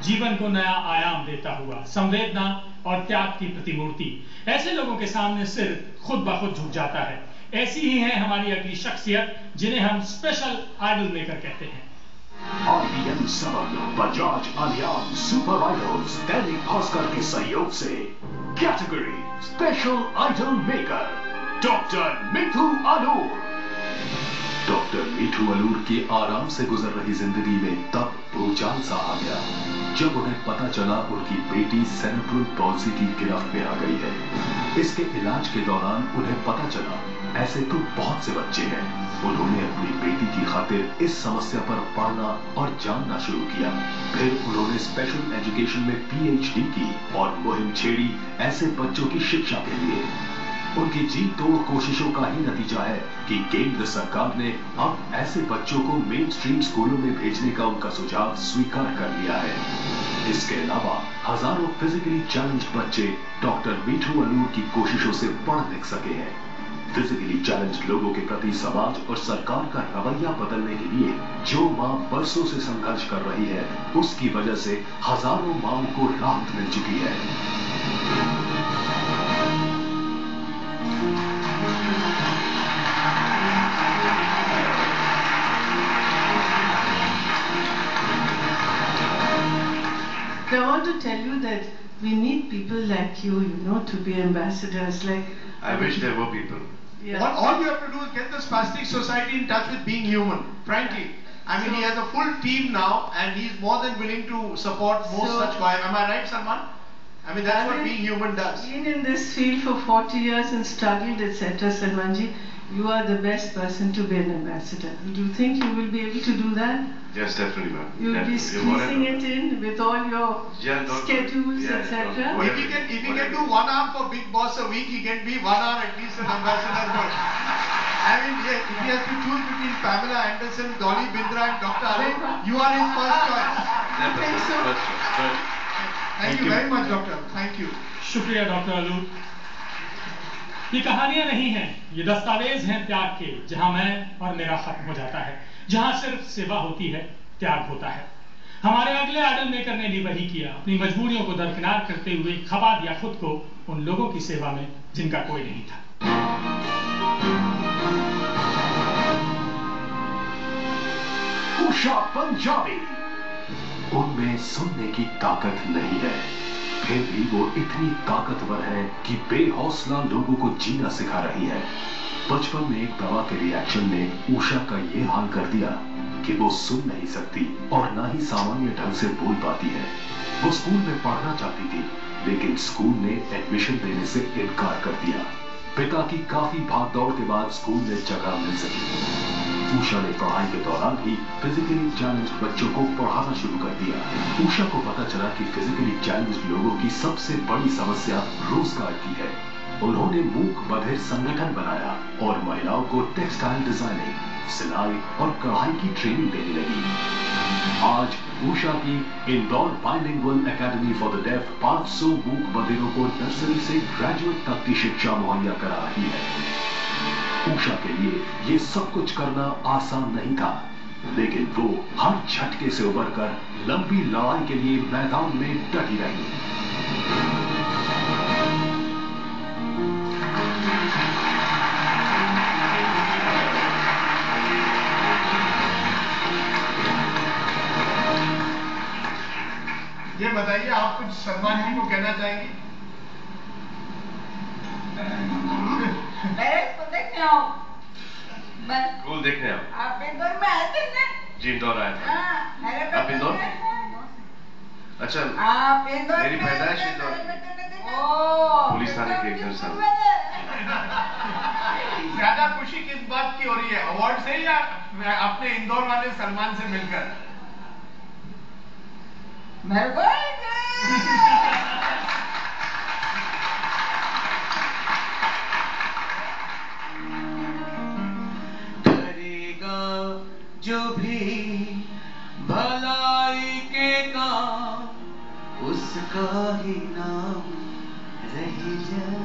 जीवन को नया आयाम देता हुआ, संवेदना और त्याग की प्रतिमूर्ति। ऐसे लोगों के सामने सिर खुद ब खुद झुक जाता है। ऐसी ही है हमारी अगली शख्सियत, जिन्हें हम स्पेशल आइडल मेकर कहते हैं। IBM 7 Bajaj Allianz super idols Dainik Bhaskar के सहयोग से category special idol maker doctor Mithu Alur. Doctor Mithu Alur की आराम से गुजर रही जिंदगी में तब भूचाल सा आ गया जब उन्हें पता चला उनकी बेटी सेरेब्रल पॉल्सी की गिरफ्त में आ गई है। इसके इलाज के दौरान उन्हें पता चला ऐसे तो बहुत से बच्चे हैं। उन्होंने अपनी बेटी की खातिर इस समस्या पर पढ़ना और जानना शुरू किया। फिर उन्होंने स्पेशल एजुकेशन में PhD की और मुहिम छेड़ी ऐसे बच्चों की शिक्षा के लिए। उनकी जी तोड़ कोशिशों का ही नतीजा है कि केंद्र सरकार ने अब ऐसे बच्चों को मेन स्ट्रीम स्कूलों में भेजने का उनका सुझाव स्वीकार कर लिया है। इसके अलावा हजारों फिजिकली चैलेंज्ड बच्चे डॉक्टर मिठू अलूर की कोशिशों से पढ़ लिख सके हैं। फिजिकली चैलेंज्ड लोगों के प्रति समाज और सरकार का रवैया बदलने के लिए जो मां बरसों से संघर्ष कर रही है, उसकी वजह से हजारों मांओं को राहत मिल चुकी है। I want to tell you that we need people like you, to be ambassadors. I wish there were people. Yeah. All you have to do is get the Spastic Society in touch with Being Human, frankly. I mean, he has a full team now and he's more than willing to support most such causes. Am I right, Salman? I mean, that's what Being Human does. Been in this field for 40 years and struggled, etc. Salmanji, you are the best person to be an ambassador. Do you think you will be able to do that? Yes, definitely, ma'am. You'll be squeezing it in with all your schedules, etc. If he can do 1 hour for Big Boss a week, he can be 1 hour at least an ambassador. I mean, if he has to choose between Pamela Anderson, Dolly Bindra and Dr. Allen, you are his first choice. I think so. Thank you very much, Doctor. Thank you. शुक्रिया doctor Alur. ये कहानियां नहीं हैं, ये दस्तावेज हैं त्याग के, जहां मैं और मेरा खत्म हो जाता है, जहां सिर्फ सेवा होती है, त्याग होता है। हमारे अगले आइडल मेकर ने भी वही किया, अपनी मजबूरियों को दरकिनार करते हुए खपा दिया खुद को उन लोगों की सेवा में जिनका कोई नहीं था। उषा पंजाबी, उनमें सुनने की ताकत नहीं है, फिर भी वो इतनी ताकतवर है कि बेहौसला लोगों को जीना सिखा रही है। बचपन में एक दवा के रिएक्शन ने उषा का ये हाल कर दिया कि वो सुन नहीं सकती और ना ही सामान्य ढंग से बोल पाती है। वो स्कूल में पढ़ना चाहती थी, लेकिन स्कूल ने एडमिशन देने से इनकार कर दिया। पिता की काफी भागदौड़ के बाद स्कूल में जगह मिल सकी। उषा ने पढ़ाई के दौरान ही फिजिकली चैलेंज्ड बच्चों को पढ़ाना शुरू कर दिया। उषा को पता चला कि फिजिकली चैलेंज्ड लोगों की सबसे बड़ी समस्या रोजगार की है। उन्होंने मूक बधिर संगठन बनाया और महिलाओं को टेक्सटाइल डिजाइनिंग, सिलाई और कढ़ाई की ट्रेनिंग देने लगी। आज उषा की Indore bilingual academy for the deaf 500 मूक बधिरों को नर्सरी से ग्रेजुएट तक की शिक्षा मुहैया करा रही है। उषा के लिए ये सब कुछ करना आसान नहीं था, लेकिन वो हर झटके से उबरकर लंबी लड़ाई के लिए मैदान में डटी रही। ये बताइए, आप कुछ सलमान जी को कहना चाहेंगे? देखने आओ, स्कूल देखने आओ। आप इंदौर में आए थे ना? जी, इंदौर आए थे। आप इंदौर? अच्छा, आप इंदौर मेरी पैदाइश इंदौर। पुलिस थाने के एकदम सामने। ज्यादा खुशी किस बात की हो रही है, अवार्ड से या अपने इंदौर वाले सलमान से मिलकर? मेरे को जो भी भलाई के काम उसका ही नाम रह जाए।